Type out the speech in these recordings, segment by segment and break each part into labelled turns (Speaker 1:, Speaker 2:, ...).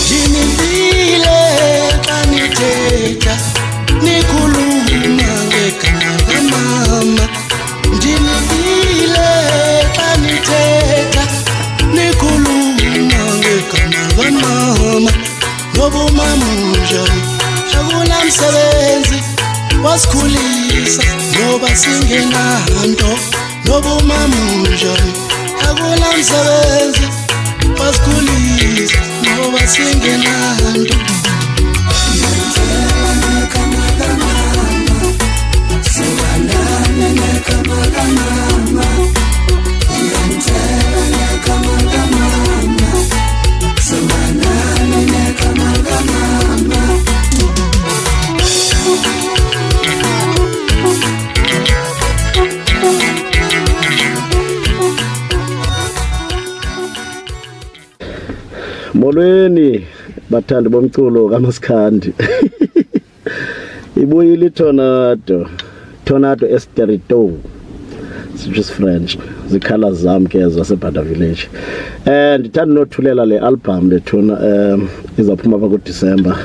Speaker 1: Jinivile kaniteta nikhuluma ngegama kamama. Jinivile kaniteta nikhuluma ngegama kamama. Ngoba umama unjani akunamsebenzi wasikhulisa ngoba singenanto. Ngoba umama unjani akunamsebenzi wasikhulisa ngoba singenanto.
Speaker 2: Molweni bathandi bomculo kaMaskandi. Ibuyile Tornado Esterito, which is French. The colors zam ke zaseBhada Village. Ndithanda nothulela le album lethuna izaphuma pha kuDisemba.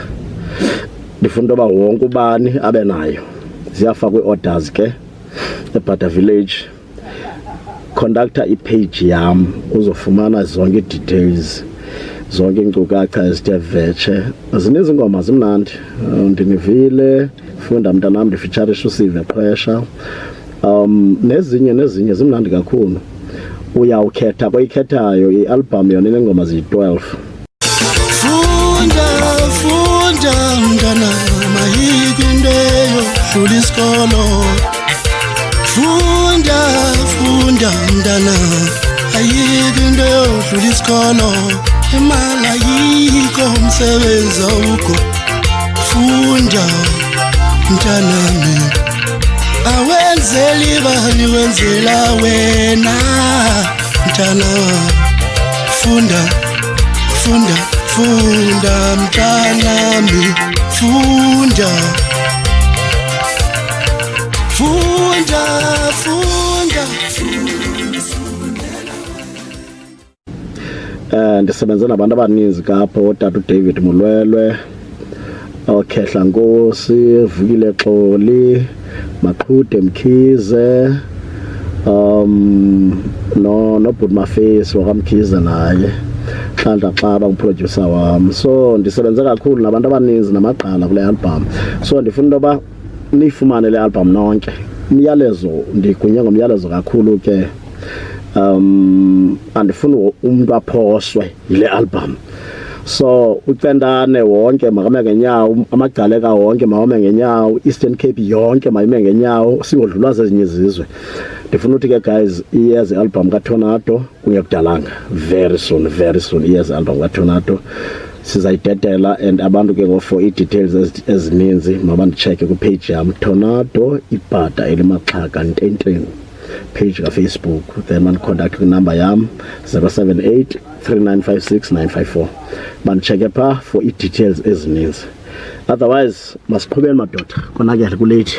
Speaker 2: Ndifuna uba wonke ubani abe nayo. Ziyafakwa orders ke eBhada Village. Conductor ipage yam uzofumana zonke details. Zonke inkcukacha ezithe vetshe. Zininzi ingoma zimnandi. Ndinivile, funda mntanam ndifeaturisha uSive Pressure. Nezinye zimnandi kakhulu. Uyawukhetha kwayikhethayo ialbum yona inengoma ziyi-12.
Speaker 1: Funda mntanam ayikho into eyodlula isikolo. Funda mntanam ayikho into eyodlula isikolo. Imali ayikho umsebenzi awukho. Funda mntanami awenzeli bani wenzela wena mntana. Funda mntanami funda.
Speaker 2: Ndisebenze nabantu abaninzi kapho, uTata uDavid Mulwelwe, Khehla Nkosi, Vukile Xoli, Maqhude Mkhize, no Budmaface wakamkhize naye, Xandla Xaba nguproducer wam. So ndisebenze kakhulu nabantu abaninzi namagqala kule album. So ndifuna intoba niyifumane le album nonke. Umyalezo ndigunya ngomyalezo kakhulu ke. Andifuna umuntu aphoswe yile album. So uCendane wonke makame ngenyawo, amagcaleka wonke makame ngenyawo, Eastern Cape yonke mayime ngenyawo, singodlulwa zezinye izizwe. Ndifuna ukuthi ke guys, iyeza album kaTornado kungekudalanga. Very soon iyeza album kaTornado. Sizayidedela and abantu ke for i-details ezininzi mabandicheke ku page yam Tornado iBhada elimaxhaka Ntenteni. Page ka Facebook, then man contact number yam 078 3956 954. Man check pha for i details ezininzi. Otherwise masiqhubeni madoda konakele kulate.